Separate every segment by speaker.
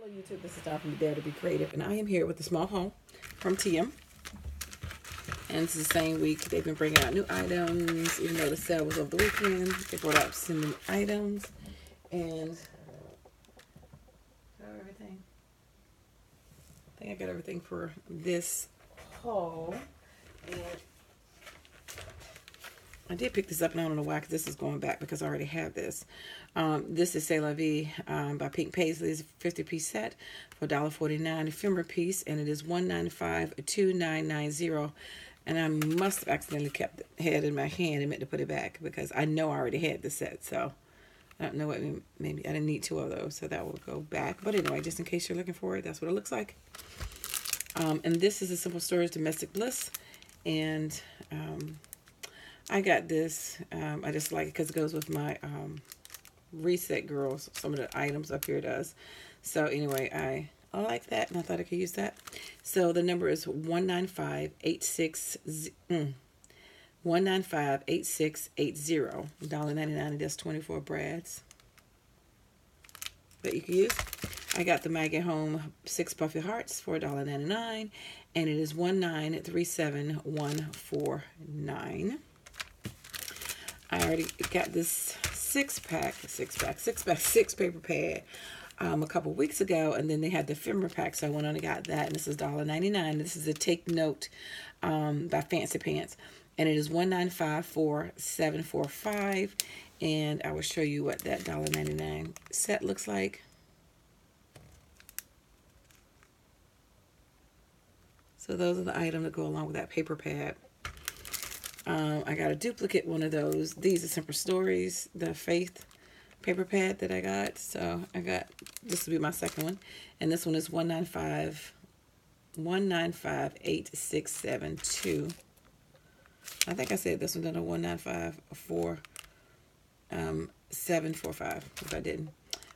Speaker 1: Hello YouTube, this is Dar from DaretoBeCreative, and I am here with a small haul from TM. And it's the same week. They've been bringing out new items, even though the sale was over the weekend. They brought out some new items, and everything. I think I got everything for this haul. And I did pick this up, and I don't know why, because this is going back because I already have this. This is C'est La Vie by Pink Paisleys, 50-piece set for $1.49, ephemera piece, and it is $195-$2990. And I must have accidentally had it in my hand and meant to put it back because I know I already had the set. So I don't know what, maybe I didn't need two of those, so that will go back. But anyway, just in case you're looking for it, that's what it looks like. And this is a Simple Storage Domestic Bliss, and I got this. I just like it because it goes with my Reset Girls. Some of the items up here does. So anyway, I like that, and I thought I could use that. So the number is 19586 1958680. $1.99. It does 24 brads that you can use. I got the Maggie Home 6 Puffy Hearts for $1.99, and it is $1937149. I already got this six paper pad a couple weeks ago, and then they had the ephemera pack, so I went on and got that, and this is $1.99. This is a Take Note by Fancy Pants, and it is $1954745, and I will show you what that $1.99 set looks like. So those are the items that go along with that paper pad. I got a duplicate one of those. These are Simple Stories, the Faith paper pad that I got. So I got, this will be my second one. And this one is 1958672. I think I said this one done a 1954745, if I didn't.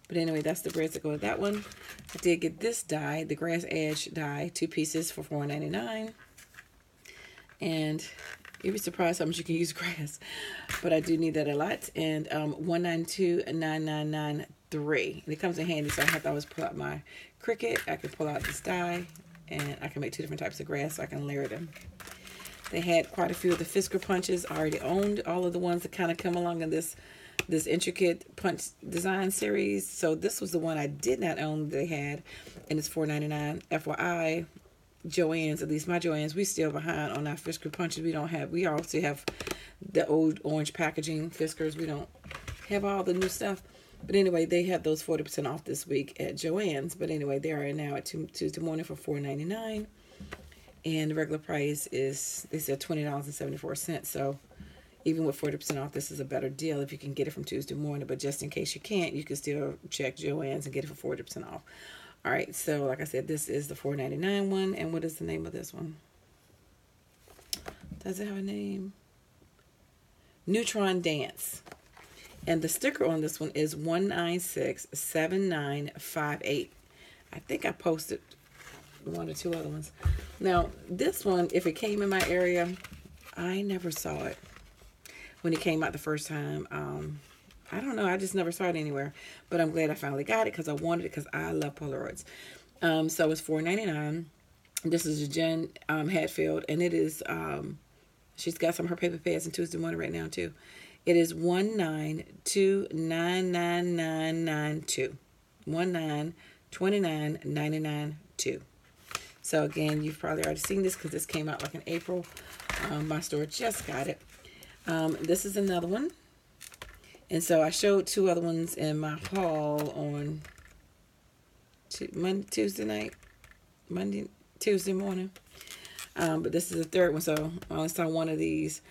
Speaker 1: But anyway, that's the braids that go with that one. I did get this die, the Grass Edge die, 2 pieces for $4.99. And you'd be surprised how much you can use grass. But I do need that a lot. And 1929993. And it comes in handy, so I have to always pull out my Cricut. I can pull out this die, and I can make 2 different types of grass, so I can layer them. They had quite a few of the Fisker punches. I already owned all of the ones that kind of come along in this intricate punch design series. So this was the one I did not own that they had, and it's $4.99. FYI, Joann's, at least my Joann's, we still behind on our Fisker punches. We also have the old orange packaging Fiskers. We don't have all the new stuff. But anyway, they have those 40% off this week at Joann's. But anyway, they are now at Tuesday morning for $4.99. And the regular price is, they said $20.74. So even with 40% off, this is a better deal if you can get it from Tuesday morning. But just in case you can't, you can still check Joann's and get it for 40% off. All right, so like I said, this is the $4.99 one. And what is the name of this one? Does it have a name? Neutron Dance. And the sticker on this one is 1967958. I think I posted one or two other ones. Now, this one, if it came in my area, I never saw it when it came out the first time. I don't know. I just never saw it anywhere. But I'm glad I finally got it because I wanted it because I love Polaroids. So it's $4.99. This is a Jen Hatfield. And it is, she's got some of her paper pads in Tuesday morning right now too. It is 1929992. 1929992. So again, you've probably already seen this because this came out like in April. My store just got it. This is another one. And so I showed 2 other ones in my haul on Tuesday morning. But this is the third one, so I only saw one of these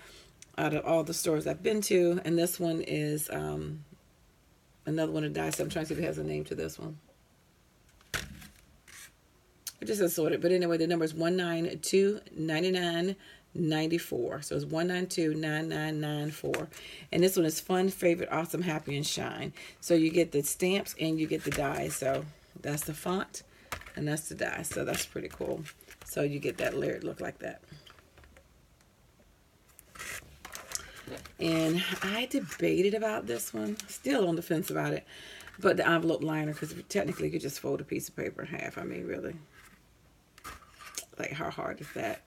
Speaker 1: out of all the stores I've been to. And this one is another one of die. So I'm trying to see if it has a name to this one. It just says sorted. But anyway, the number is 1929994. So it's 1929994. And this one is Fun, Favorite, Awesome, Happy, and Shine. So you get the stamps and you get the die. So that's the font and that's the die. So that's pretty cool. So you get that layered look like that. And I debated about this one. Still on the fence about it. But the envelope liner, because technically you could just fold a piece of paper in half. I mean, really. Like, how hard is that?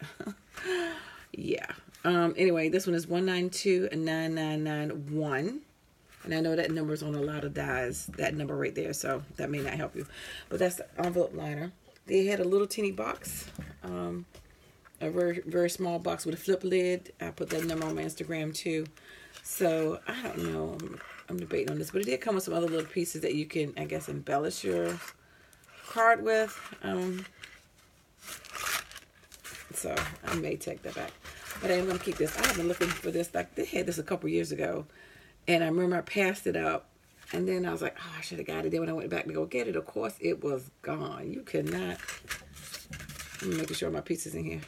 Speaker 1: Yeah. Anyway, this one is 1929991. And I know that number is on a lot of dies, that number right there, so that may not help you. But that's the envelope liner. They had a little teeny box, a very, very small box with a flip lid. I put that number on my Instagram too. So, I don't know. I'm debating on this. But it did come with some other little pieces that you can, I guess, embellish your card with. So, I may take that back. But I am going to keep this. I have been looking for this. Like, they had this a couple years ago. And I remember I passed it up. And then I was like, oh, I should have got it. Then when I went back to go get it, of course, it was gone. You could not. I'm making sure my pieces in here.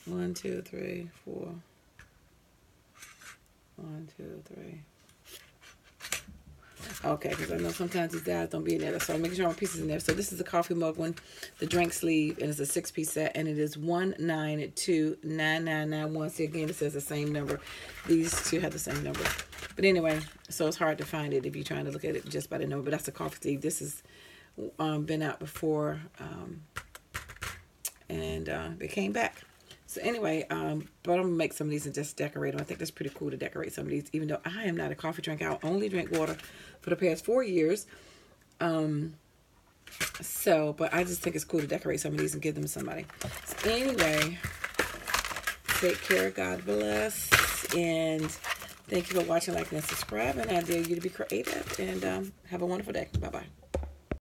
Speaker 1: 1, 2, 3, 4. 1, 2, 3. Okay, because I know sometimes these dies don't be in there. So I'm making sure my pieces in there. So this is a coffee mug one, the drink sleeve, and it's a 6-piece set, and it is 1929991. See, again, it says the same number. These two have the same number. But anyway, so it's hard to find it if you're trying to look at it just by the number. But that's a coffee sleeve. This has been out before, and they came back. So anyway, but I'm going to make some of these and just decorate them. I think that's pretty cool to decorate some of these, even though I am not a coffee drinker. I only drink water for the past 4 years. But I just think it's cool to decorate some of these and give them to somebody. So anyway, take care. God bless. And thank you for watching, liking, and subscribing. I dare you to be creative. And have a wonderful day. Bye-bye.